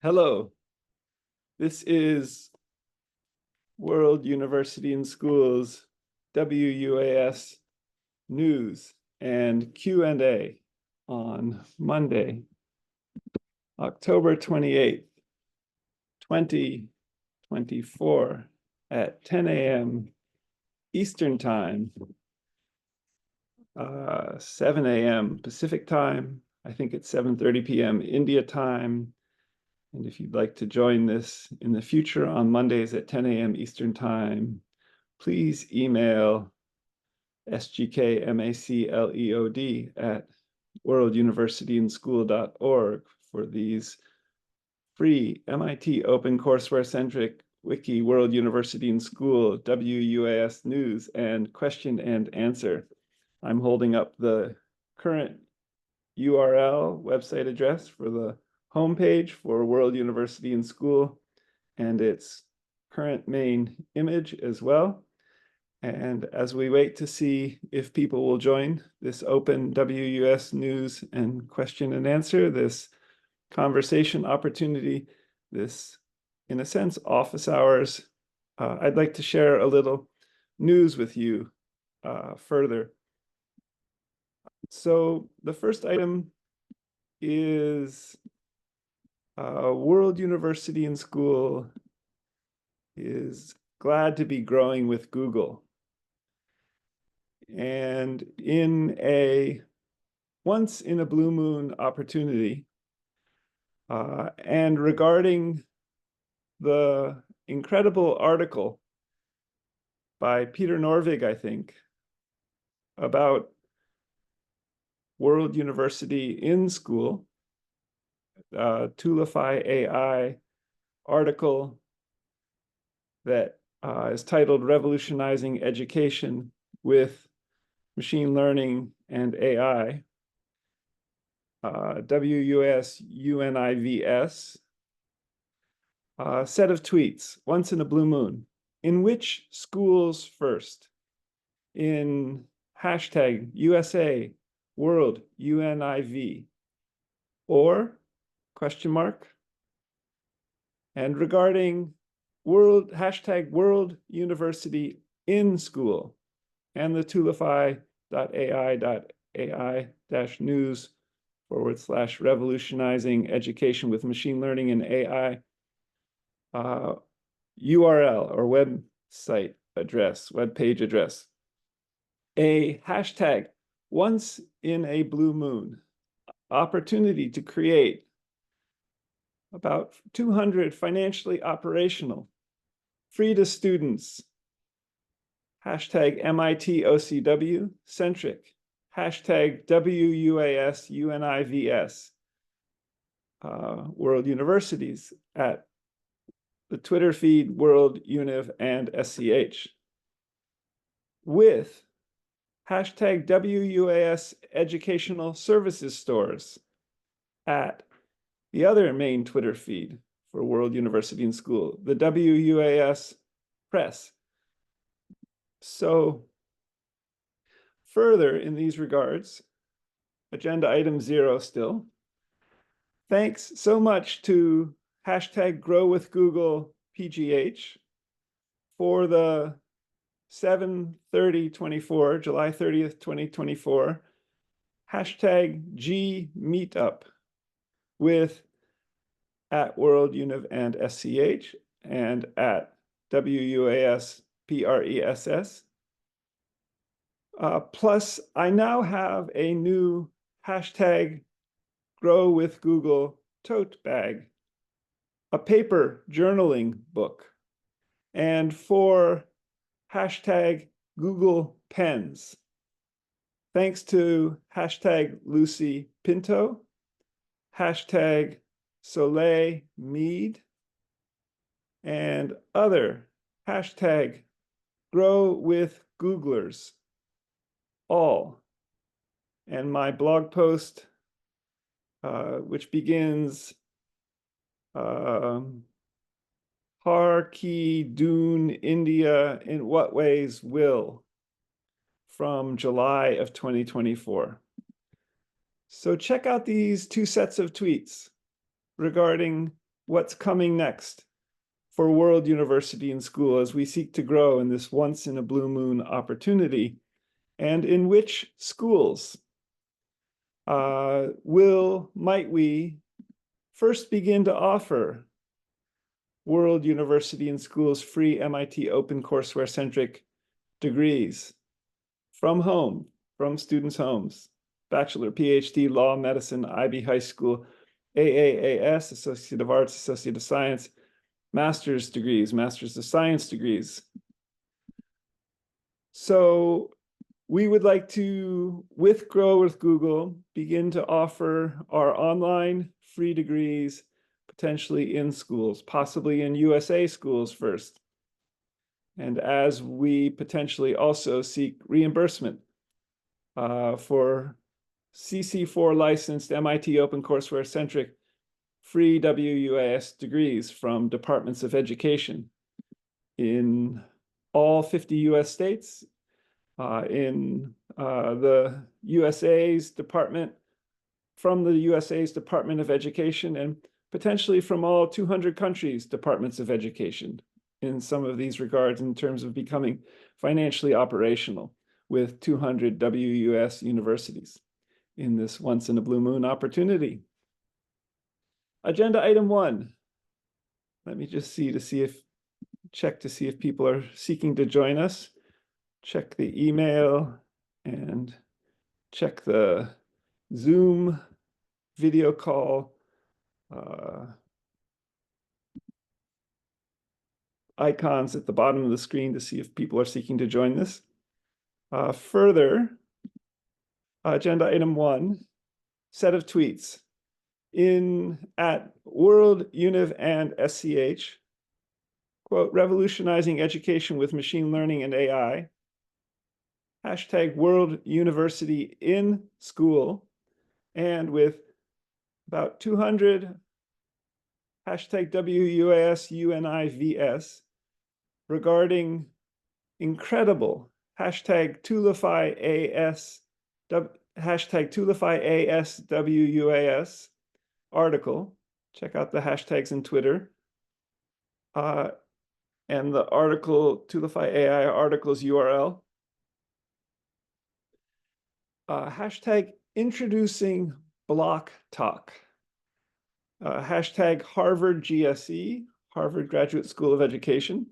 Hello, this is World University and Schools WUAS News and Q&A on Monday, October 28th, 2024 at 10 a.m. Eastern Time, 7 a.m. Pacific Time. I think it's 7:30 p.m. India Time. And if you'd like to join this in the future on Mondays at 10 a.m. Eastern Time, please email sgkmacleod at worlduniversityandschool.org for these free MIT OpenCourseWare-centric Wiki World University and School WUAS News and question and answer. I'm holding up the current URL website address for the homepage for World University and School and its current main image as well. And as we wait to see if people will join this open WUS news and question and answer, this conversation opportunity, this, in a sense, office hours, I'd like to share a little news with you further. So the first item is World University and School is glad to be growing with Google. And in a once in a blue moon opportunity, and regarding the incredible article by Peter Norvig, I think, about World University in School, Toolify AI article that is titled Revolutionizing Education with Machine Learning and AI, WUS UNIVS, set of tweets, once in a blue moon. In which schools first? In hashtag USA World UNIV, or question mark? And regarding hashtag World University in School and the toolify.ai.ai-news/revolutionizing education with machine learning and AI URL or website address, web page address. A hashtag once in a blue moon opportunity to create about 200 financially operational, free to students, hashtag MIT OCW centric, hashtag WUAS UNIVS, World Universities at the Twitter feed World Univ and SCH, with hashtag WUAS educational services stores at the other main Twitter feed for World University and School, the WUAS Press. So further in these regards, agenda item 0 still. Thanks so much to hashtag Grow with Google PGH for the 7/30/24, July 30th, 2024, hashtag G Meetup with at World Univ and SCH and at WUAS PRESS. Plus, I now have a new hashtag Grow with Google tote bag, a paper journaling book, and 4 hashtag Google Pens. Thanks to hashtag Lucy Pinto, hashtag Soleil Mead, and other hashtag Grow with Googlers, all. And my blog post, which begins Har Ki Dun India in what ways will, from July of 2024. So check out these 2 sets of tweets regarding what's coming next for World University and School as we seek to grow in this once-in-a-blue-moon opportunity, and in which schools might we first begin to offer World University and School's free MIT open courseware-centric degrees from home, from students' homes, bachelor, PhD, law, medicine, IB high school, AAAS, Associate of Arts, Associate of Science, master's degrees, Masters of Science degrees. So we would like to, with Grow with Google, begin to offer our online free degrees, potentially in schools, possibly in USA schools first. And as we potentially also seek reimbursement for CC4 licensed MIT OpenCourseWare centric free WUAS degrees from departments of education in all 50 US states, in the USA's department, from the USA's Department of Education, and potentially from all 200 countries' departments of education in some of these regards in terms of becoming financially operational with 200 WUS universities in this once-in-a-blue-moon opportunity. Agenda item 1. Let me just check to see if people are seeking to join us. Check the email and check the Zoom video call icons at the bottom of the screen to see if people are seeking to join this. Further, agenda item 1, set of tweets at World Univ and SCH, quote, revolutionizing education with machine learning and AI, hashtag World University in School, and with about 200 hashtag WUASUNIVS regarding incredible hashtag TulifyASWUAS article. Check out the hashtags in Twitter. And the article, Tulify AI article's URL. Hashtag introducing block talk. Hashtag Harvard GSE, Harvard Graduate School of Education.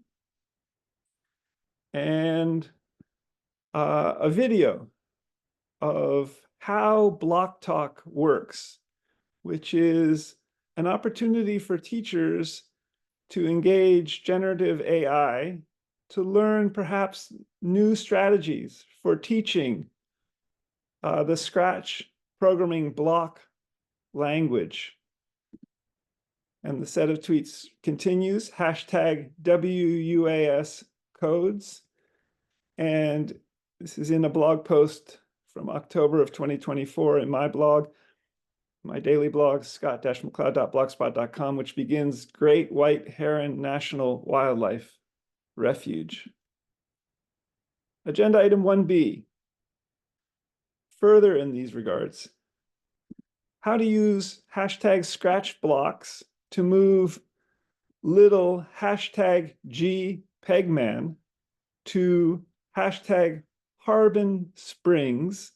And a video of how block talk works, which is an opportunity for teachers to engage generative AI to learn perhaps new strategies for teaching the Scratch programming block language. And the set of tweets continues, hashtag WUAS codes. And this is in a blog post from October of 2024 in my blog, my daily blog, scott-mccloud.blogspot.com, which begins Great White Heron National Wildlife Refuge. Agenda item 1B. Further in these regards, how to use hashtag Scratch blocks to move little hashtag GPegman to hashtag Harbin Springs,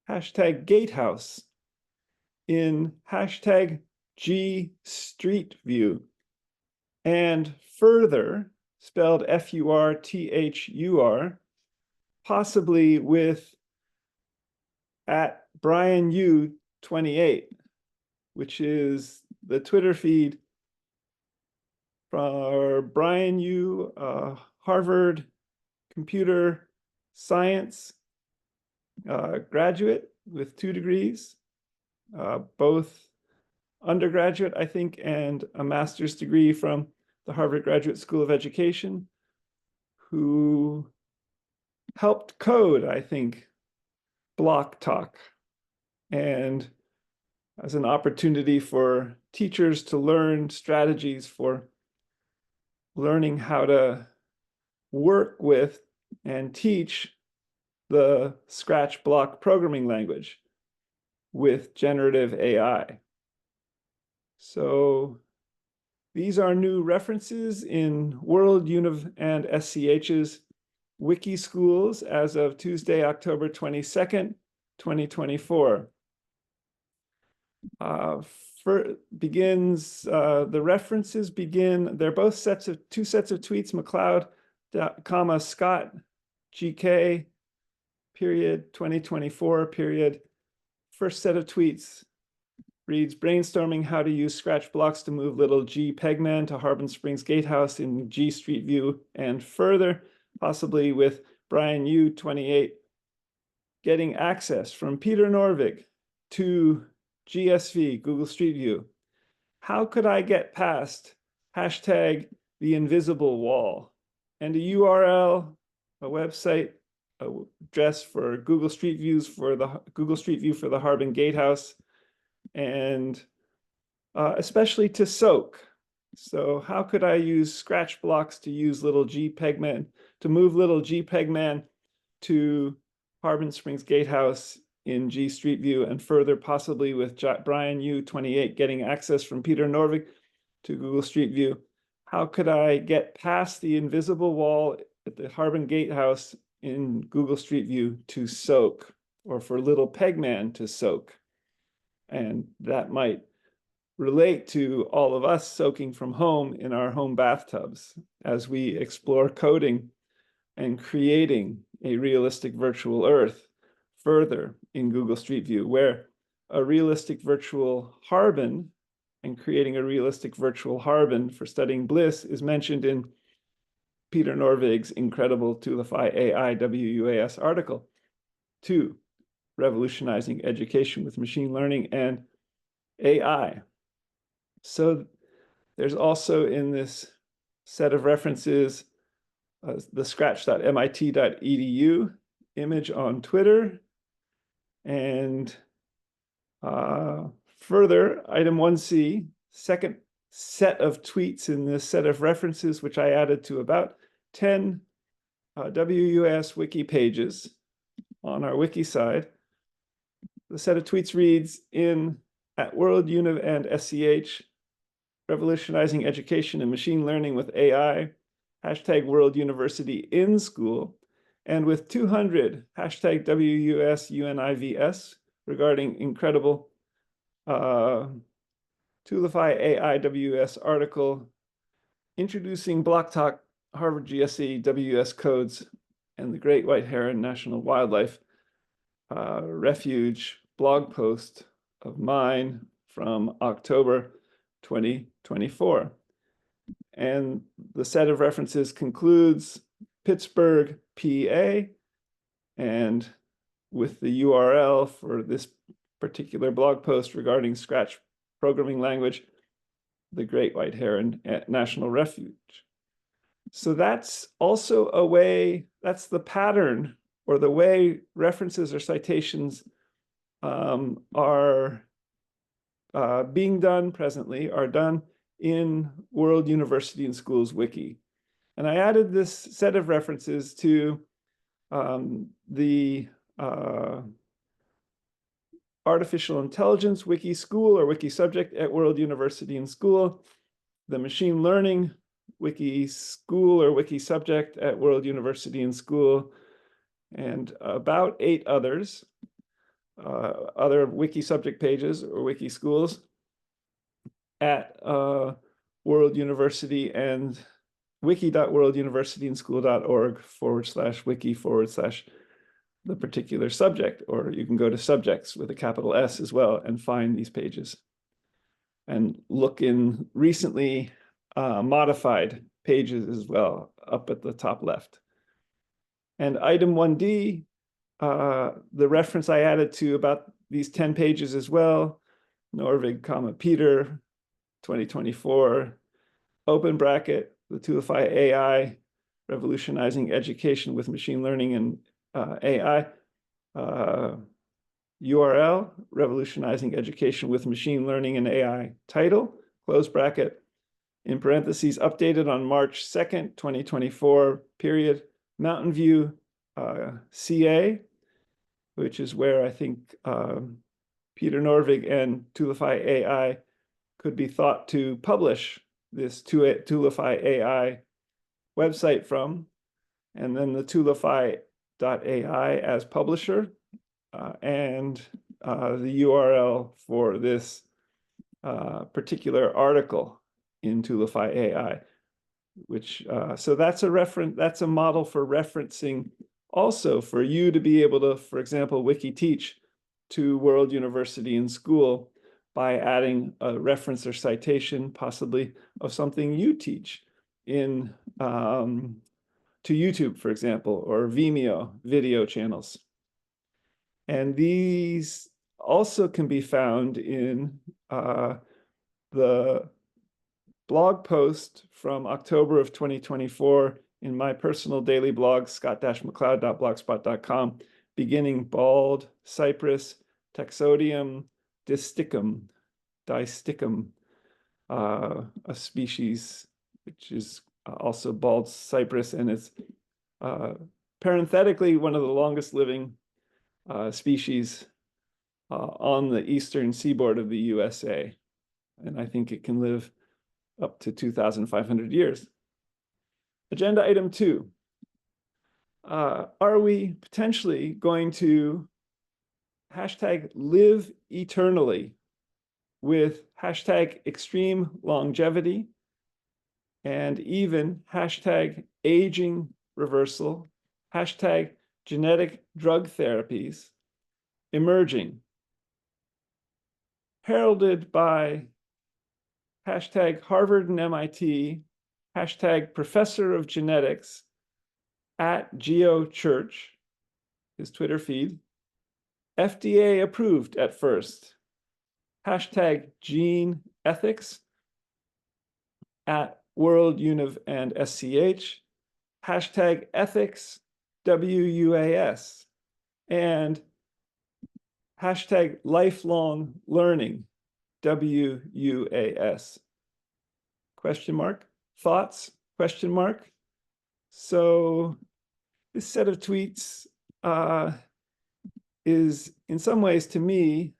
hashtag Gatehouse in hashtag G Street View, and further, spelled FURTHUR, possibly with at Brian U 28, which is the Twitter feed for Brian Yu, Harvard computer science graduate with 2 degrees, both undergraduate, I think, and a master's degree from the Harvard Graduate School of Education, who helped code, I think, Block Talk, and as an opportunity for teachers to learn strategies for learning how to work with and teach the Scratch block programming language with generative AI. So These are new references in World Univ and SCH's Wiki Schools as of Tuesday, October 22nd, 2024. The references begin, they're both two sets of tweets, McLeod, comma, Scott, GK, period, 2024, period. First set of tweets reads, brainstorming how to use scratch blocks to move little G Pegman to Harbin Springs Gatehouse in G Street View and further, possibly with Brian Yu, 28, getting access from Peter Norvig to GSV, Google Street View. How could I get past hashtag the invisible wall? And a URL, a website address for Google Street Views for the Google Street View for the Harbin Gatehouse, and especially to soak. So how could I use scratch blocks to use little G Pegman, to move little G Pegman to Harbin Springs Gatehouse in G Street View and further, possibly with Brian Yu, 28, getting access from Peter Norvig to Google Street View? How could I get past the invisible wall at the Harbin Gatehouse in Google Street View to soak, or for little Pegman to soak? And that might relate to all of us soaking from home in our home bathtubs as we explore coding and creating a realistic virtual Earth further in Google Street View, where a realistic virtual Harbin and creating a realistic virtual Harbin for studying bliss is mentioned in Peter Norvig's incredible Tulify AI WUAS article. 2, revolutionizing education with machine learning and AI. So there's also in this set of references the scratch.mit.edu image on Twitter. And further, item 1C, second set of tweets in this set of references, which I added to about 10 WUAS wiki pages on our wiki side. The set of tweets reads at World Univ and SCH, revolutionizing education and machine learning with AI, hashtag World University in School, and with 200 hashtag WUS UNIVS regarding incredible Tulify AI WS article introducing Block Talk, Harvard GSE WS codes, and the Great White Heron National Wildlife Refuge blog post of mine from October 2024. And the set of references concludes Pittsburgh, PA, and with the URL for this particular blog post regarding Scratch programming language, the Great White Heron National Refuge. So that's also a way, that's the pattern or the way references or citations are being done presently, are done in World University and Schools Wiki. And I added this set of references to the Artificial Intelligence Wiki School or Wiki Subject at World University and School, the Machine Learning Wiki School or Wiki Subject at World University and School, and about 8 others, other Wiki Subject pages or Wiki Schools at World University and wiki.worlduniversityandschool.org/wiki/ the particular subject, or you can go to subjects with a capital S as well and find these pages. And look in recently modified pages as well, up at the top left. And item 1D, the reference I added to about these 10 pages as well, Norvig, Peter, 2024, open bracket, the Tulify AI, revolutionizing education with machine learning and AI, URL, revolutionizing education with machine learning and AI, title, close bracket, in parentheses, updated on March 2nd, 2024, period, Mountain View, CA, which is where I think Peter Norvig and Tulify AI could be thought to publish this Tulify AI website from, and then the Tulify.ai as publisher, and the URL for this particular article in Tulify AI, which so that's a reference, that's a model for referencing also for you to be able to, for example, wiki teach to World University and School by adding a reference or citation, possibly of something you teach in to YouTube, for example, or Vimeo video channels. And these also can be found in the blog post from October of 2024 in my personal daily blog, scott-mccloud.blogspot.com, beginning bald cypress taxodium disticum, a species which is also bald cypress, and it's parenthetically one of the longest living species on the eastern seaboard of the USA. And I think it can live up to 2,500 years. Agenda item 2. Are we potentially going to hashtag live eternally with hashtag extreme longevity and even hashtag aging reversal, hashtag genetic drug therapies emerging, heralded by hashtag Harvard and MIT, hashtag professor of genetics at GeoChurch, his Twitter feed, FDA approved at first, hashtag gene ethics at World Univ and SCH, hashtag ethics WUAS, and hashtag lifelong learning WUAS. Question mark? Thoughts? Question mark? So this set of tweets is in some ways, to me,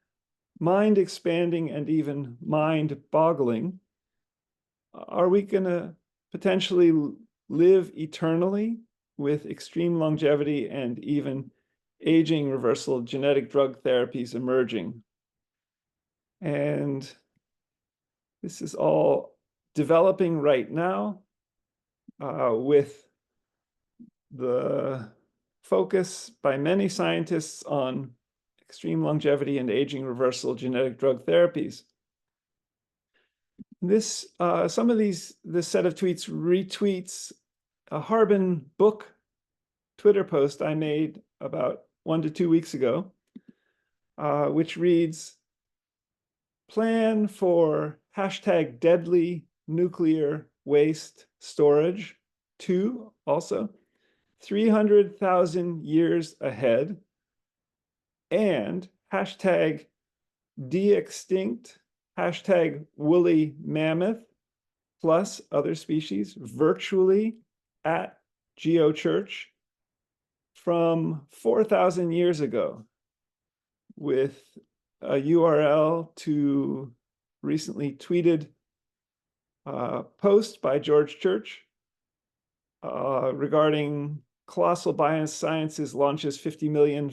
mind expanding and even mind boggling. Are we going to potentially live eternally with extreme longevity and even aging reversal genetic drug therapies emerging? And this is all developing right now with the focus by many scientists on extreme longevity and aging reversal genetic drug therapies. This some of this set of tweets retweets a Harbin book Twitter post I made about 1 to 2 weeks ago, which reads, plan for hashtag deadly nuclear waste storage, 2 also, 300,000 years ahead, and hashtag de-extinct, hashtag woolly mammoth, plus other species virtually at GeoChurch from 4,000 years ago, with a URL to recently tweeted post by George Church regarding Colossal Biosciences launches $50 million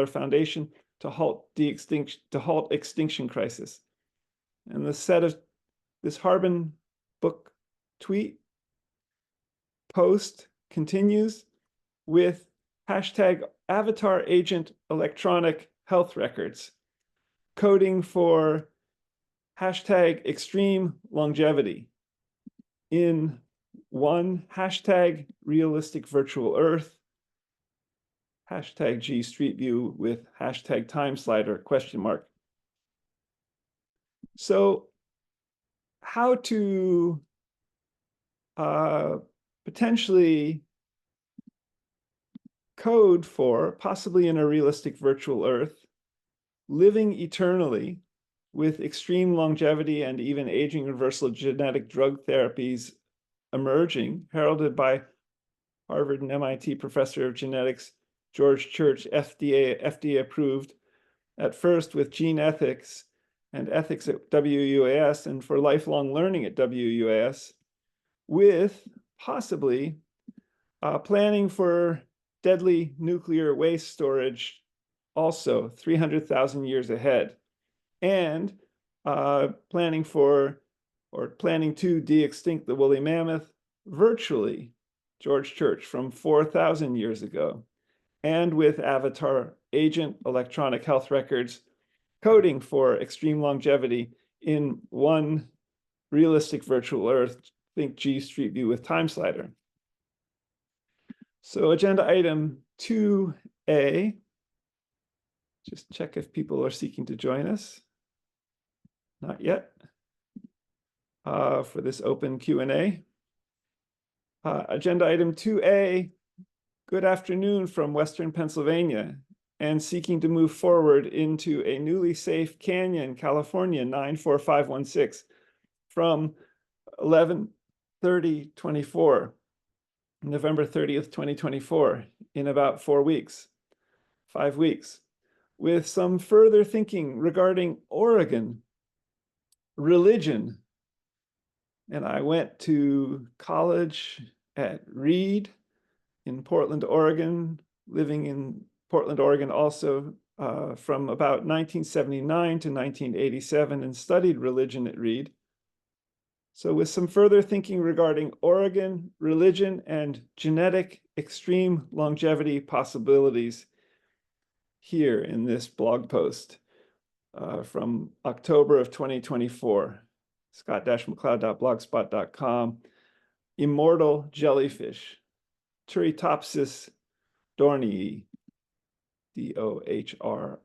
foundation to halt extinction crisis. And the set of this Harbin book tweet post continues with hashtag avatar agent electronic health records, coding for hashtag extreme longevity in 1, hashtag realistic virtual earth, hashtag G Street View with hashtag time slider question mark. So how to potentially code for, possibly in a realistic virtual earth, living eternally with extreme longevity and even aging reversal genetic drug therapies emerging, heralded by Harvard and MIT professor of genetics George Church, FDA approved at first with gene ethics and ethics at WUAS and for lifelong learning at WUAS, with possibly planning for deadly nuclear waste storage also 300,000 years ahead, and planning to de-extinct the woolly mammoth virtually, George Church, from 4,000 years ago, and with avatar agent electronic health records coding for extreme longevity in one realistic virtual Earth. Think G Street View with Time Slider. So agenda item 2A, just check if people are seeking to join us. Not yet. For this open Q&A. Agenda item 2A, good afternoon from Western Pennsylvania, and seeking to move forward into a newly safe canyon, California, 94516 from 11/30/24, November 30th, 2024, in about 4 weeks, 5 weeks, with some further thinking regarding Oregon, religion. And I went to college at Reed in Portland, Oregon, living in Portland, Oregon also from about 1979 to 1987, and studied religion at Reed. So with some further thinking regarding Oregon, religion, and genetic extreme longevity possibilities here in this blog post from October of 2024, scott-mccloud.blogspot.com, immortal jellyfish, Turritopsis dohrnii, Dohrnii,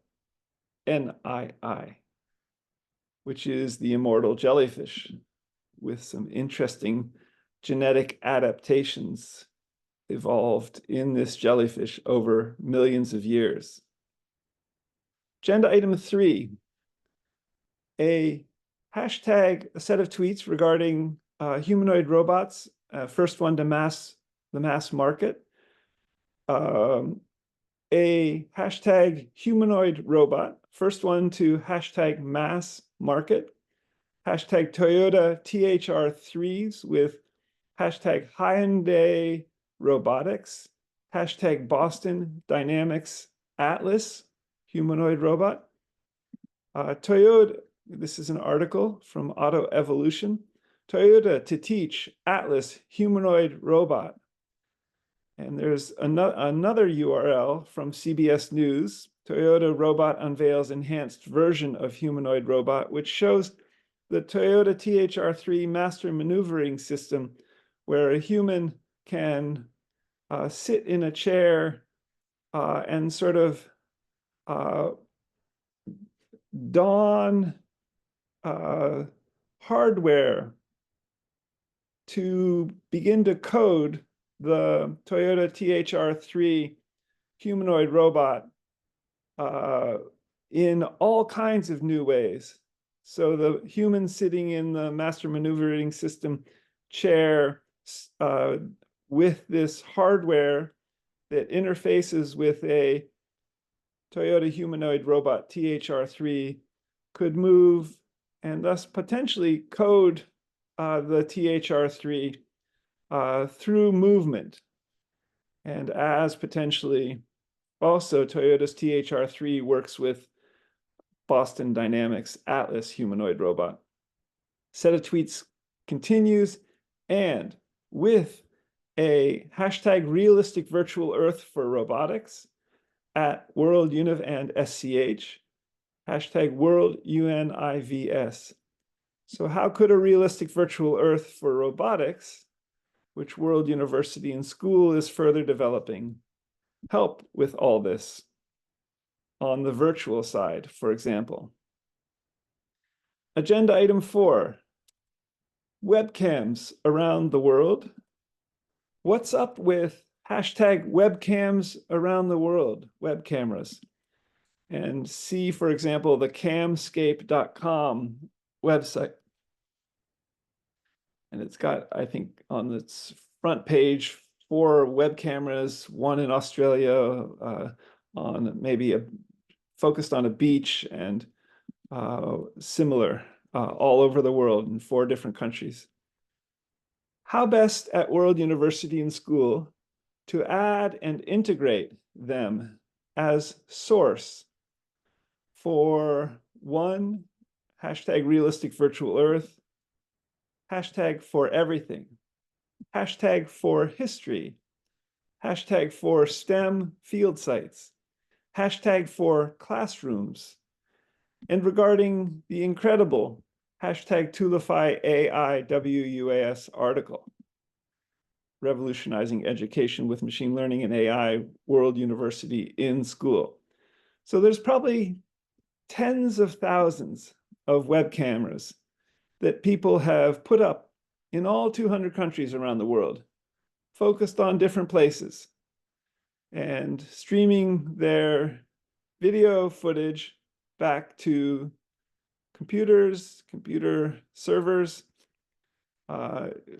which is the immortal jellyfish, with some interesting genetic adaptations evolved in this jellyfish over millions of years. Agenda item 3, a set of tweets regarding humanoid robots. First one to the mass market. A hashtag humanoid robot. First one to hashtag mass market. Hashtag Toyota THR3s with hashtag Hyundai robotics. Hashtag Boston Dynamics Atlas humanoid robot. Toyota, this is an article from Auto Evolution. Toyota to teach Atlas humanoid robot. And there's another URL from CBS News. Toyota robot unveils enhanced version of humanoid robot, which shows the Toyota THR3 master maneuvering system, where a human can sit in a chair and sort of don hardware to begin to code the Toyota THR3 humanoid robot in all kinds of new ways. So the human sitting in the master maneuvering system chair with this hardware that interfaces with a Toyota humanoid robot THR3 could move and thus potentially code the THR3 through movement. And as potentially also Toyota's THR3 works with Boston Dynamics Atlas humanoid robot. Set of tweets continues, and with a hashtag realistic virtual Earth for robotics at World Univ and SCH, hashtag World UNIVS. So how could a realistic virtual Earth for robotics, which World University and School is further developing, help with all this on the virtual side, for example? Agenda item 4, webcams around the world. What's up with hashtag webcams around the world, web cameras? And see, for example, the camscape.com website. And it's got, I think, on its front page, 4 web cameras, one in Australia, on maybe focused on a beach, and similar all over the world in 4 different countries. How best at World University and School to add and integrate them as source for one, hashtag realistic virtual earth, hashtag for everything, hashtag for history, hashtag for STEM field sites, hashtag for classrooms, and regarding the incredible hashtag Tulify AI WUAS article, Revolutionizing Education with Machine Learning and AI, World University in School. So there's probably tens of thousands of web cameras that people have put up in all 200 countries around the world, focused on different places, and streaming their video footage back to computers, computer servers,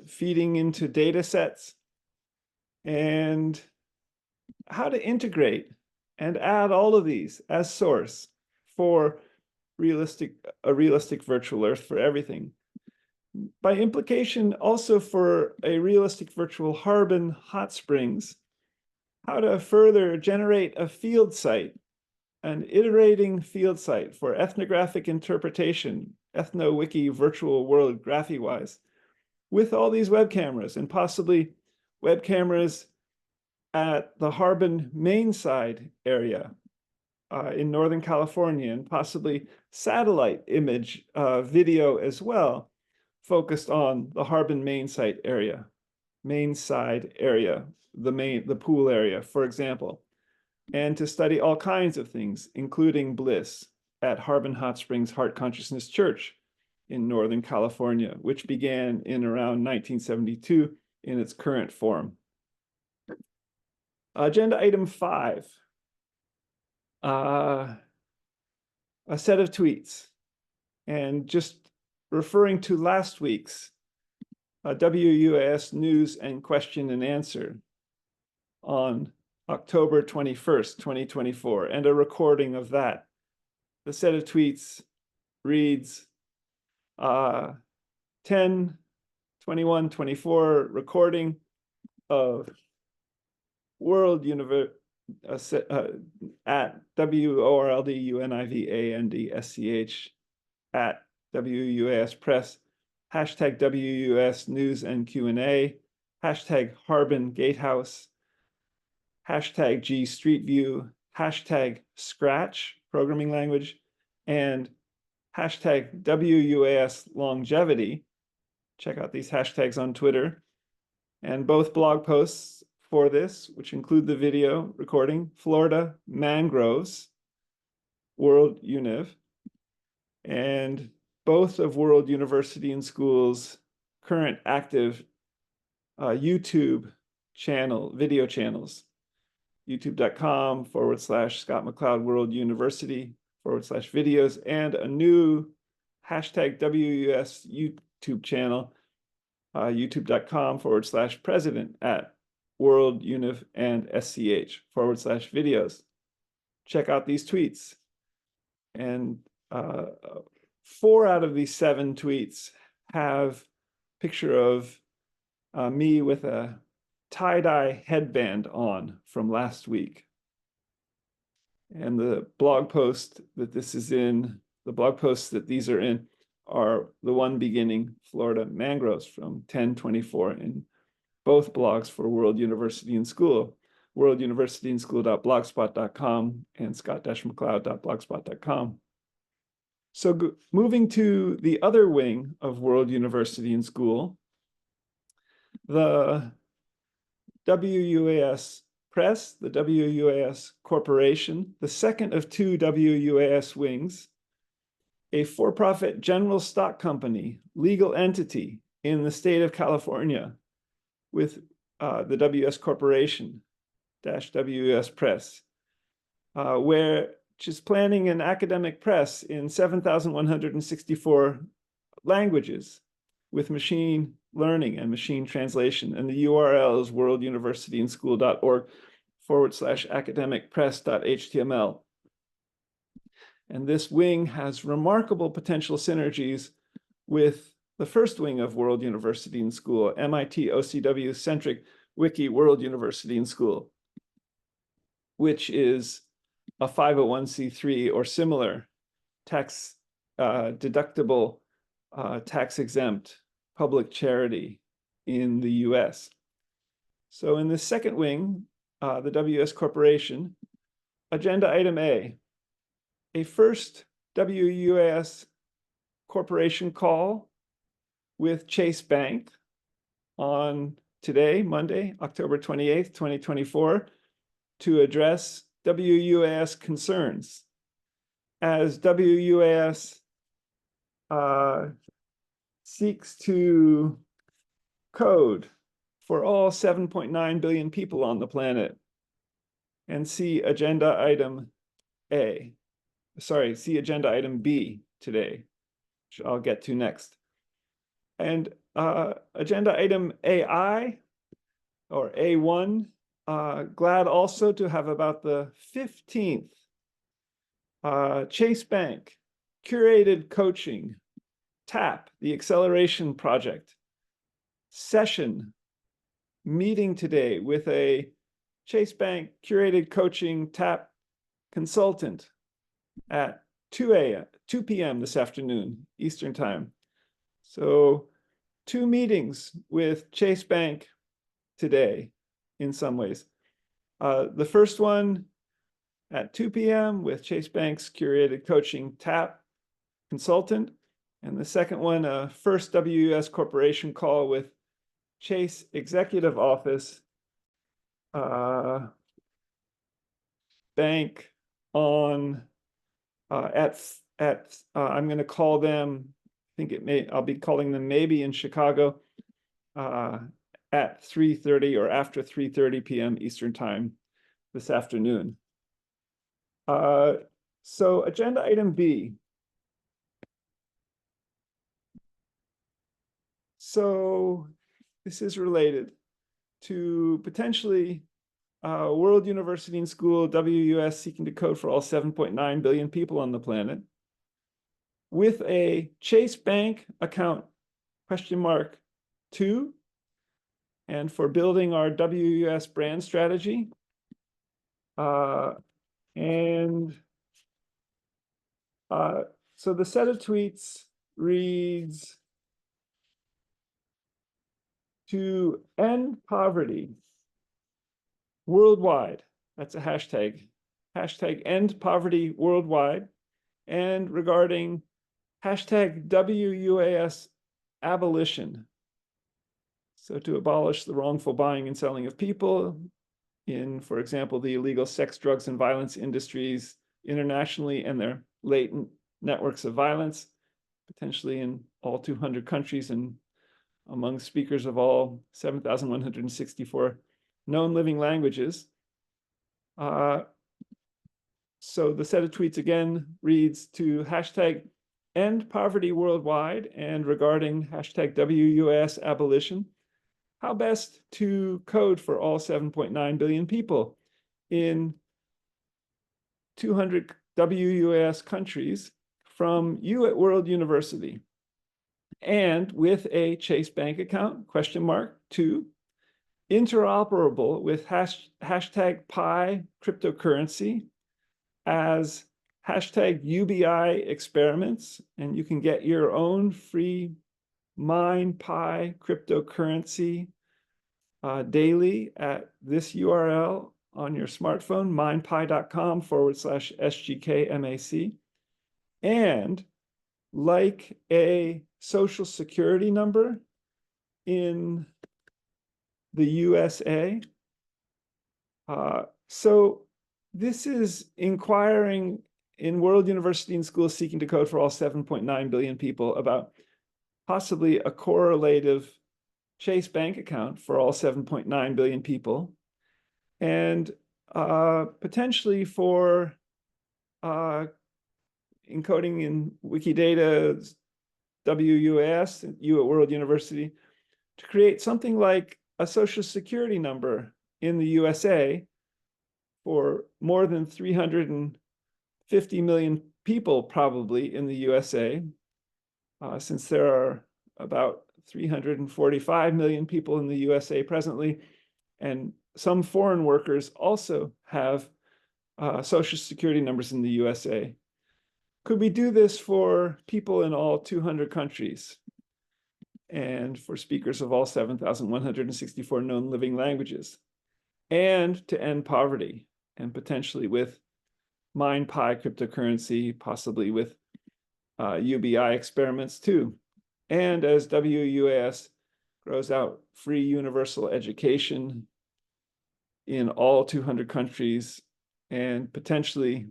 feeding into data sets, and how to integrate and add all of these as source for a realistic virtual earth for everything. By implication, also for a realistic virtual Harbin hot springs, how to further generate a field site, an iterating field site for ethnographic interpretation, ethno-wiki virtual world graphy-wise, with all these web cameras, and possibly web cameras at the Harbin main side area in Northern California, and possibly satellite image video as well, focused on the Harbin main side area, the pool area, for example, and to study all kinds of things, including bliss at Harbin Hot Springs Heart Consciousness Church in Northern California, which began in around 1972 in its current form. Agenda item 5, a set of tweets, and just referring to last week's WUAS news and question and answer on October 21st, 2024, and a recording of that. The set of tweets reads 10/21/24 recording of World Universe at WORLDUNIVANDSCH at WUAS Press, hashtag WUAS News and Q&A, hashtag Harbin Gatehouse, hashtag G Street View, hashtag Scratch programming language, and hashtag WUAS Longevity. Check out these hashtags on Twitter. And both blog posts for this, which include the video recording, Florida Mangroves, World Univ, and both of World University and School's current active YouTube video channels, youtube.com/Scott McLeod World University /videos, and a new hashtag WUS YouTube channel, youtube.com/president at World Univ and SCH /videos. Check out these tweets. And 4 out of these 7 tweets have a picture of me with a tie-dye headband on from last week. And the blog post that these are in are the one beginning Florida Mangroves from 10/24 in both blogs for World University and School, worlduniversityandschool.blogspot.com and scott-mcleod.blogspot.com. So moving to the other wing of World University and School, the WUAS Press, the WUAS Corporation, the second of 2 WUAS wings, a for-profit general stock company, legal entity in the state of California with the WS Corporation WUS Press, which is planning an academic press in 7,164 languages with machine learning and machine translation. And the URL is worlduniversityandschool.org/academicpress.html. And this wing has remarkable potential synergies with the first wing of World University and School, MIT OCW-centric Wiki World University and School, which is a 501c3 or similar tax deductible, tax-exempt public charity in the US. So in the second wing, the WS Corporation, agenda item A first WUAS Corporation call with Chase Bank on today, Monday, October 28th, 2024, to address WUAS concerns. As WUAS seeks to code for all 7.9 billion people on the planet, and see agenda item B today, which I'll get to next. And agenda item AI or A1, glad also to have about the 15th Chase Bank curated coaching TAP, the acceleration project, session meeting today with a Chase Bank curated coaching TAP consultant at 2 p.m. this afternoon, Eastern Time. So 2 meetings with Chase Bank today, in some ways. The first one at 2 p.m. with Chase Bank's curated coaching TAP consultant, and the second one, a first WUS Corporation call with Chase Executive Office Bank on I'm going to call them, I'll be calling them maybe in Chicago at 3:30 or after 3:30 p.m. Eastern Time this afternoon. So agenda item B. So this is related to potentially World University and School, WUS, seeking to code for all 7.9 billion people on the planet, with a Chase Bank account, (2), and for building our WUS brand strategy. So the set of tweets reads, to end poverty worldwide. That's a hashtag. Hashtag end poverty worldwide. And regarding hashtag WUAS abolition. So to abolish the wrongful buying and selling of people in, for example, the illegal sex, drugs, and violence industries internationally and their latent networks of violence, potentially in all 200 countries and among speakers of all 7,164 known living languages. So the set of tweets again reads, to hashtag end poverty worldwide and regarding hashtag WUAS abolition, how best to code for all 7.9 billion people in 200 WUAS countries from you at World University, and with a Chase Bank account, (2), interoperable with hashtag Pi cryptocurrency as hashtag UBI experiments, and you can get your own free Mine Pi cryptocurrency daily at this URL on your smartphone, minepi.com/SGKMAC. And like a social security number in the USA. So this is inquiring in World University and School seeking to code for all 7.9 billion people about possibly a correlative Chase Bank account for all 7.9 billion people, and potentially for encoding in Wikidata's WUAS, you at World University, to create something like a social security number in the USA for more than 350 million people probably in the USA, since there are about 345 million people in the USA presently, and some foreign workers also have Social Security numbers in the USA. Could we do this for people in all 200 countries and for speakers of all 7,164 known living languages, and to end poverty, and potentially with MinePi cryptocurrency, possibly with UBI experiments too. And as WUAS grows out free universal education in all 200 countries, and potentially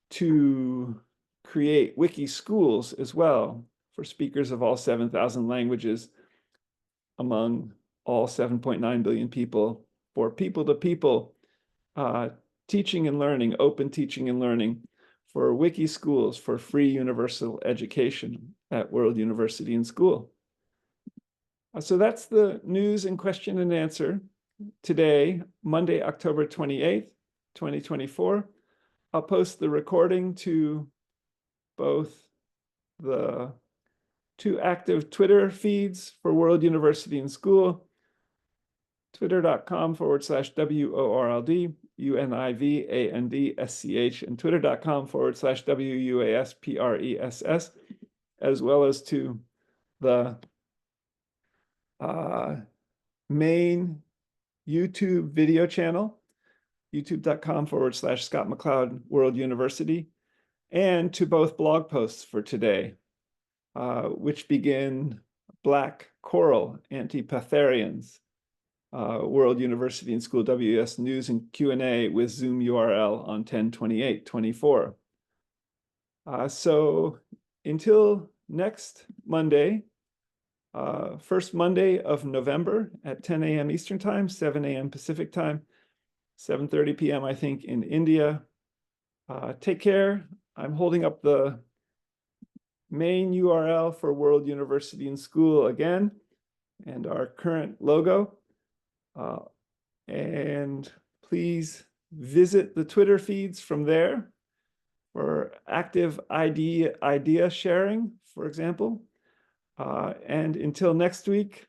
to create wiki schools as well for speakers of all 7,000 languages among all 7.9 billion people, for people-to-people teaching and learning, open teaching and learning, for wiki schools for free universal education at World University and School. So that's the news and question and answer today, Monday, October 28th, 2024. I'll post the recording to both the two active Twitter feeds for World University and School, twitter.com/WORLD, UNIVANDSCH, and twitter.com/WUASPRESS, as well as to the main YouTube video channel, youtube.com/Scott McLeod World University, and to both blog posts for today, which begin Black Coral, Anti-Patharians, World University and School WS News and Q&A with Zoom URL on 10/28/24. So until next Monday, first Monday of November at 10 a.m. Eastern Time, 7 a.m. Pacific Time, 7:30 p.m. I think in India. Take care. I'm holding up the main URL for World University and School again, and our current logo. And please visit the Twitter feeds from there for active idea sharing, for example. And until next week,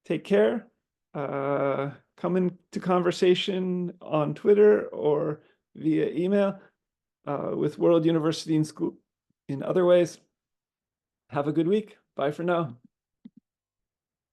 take care. Come into conversation on Twitter or via email with World University and School in other ways. Have a good week. Bye for now.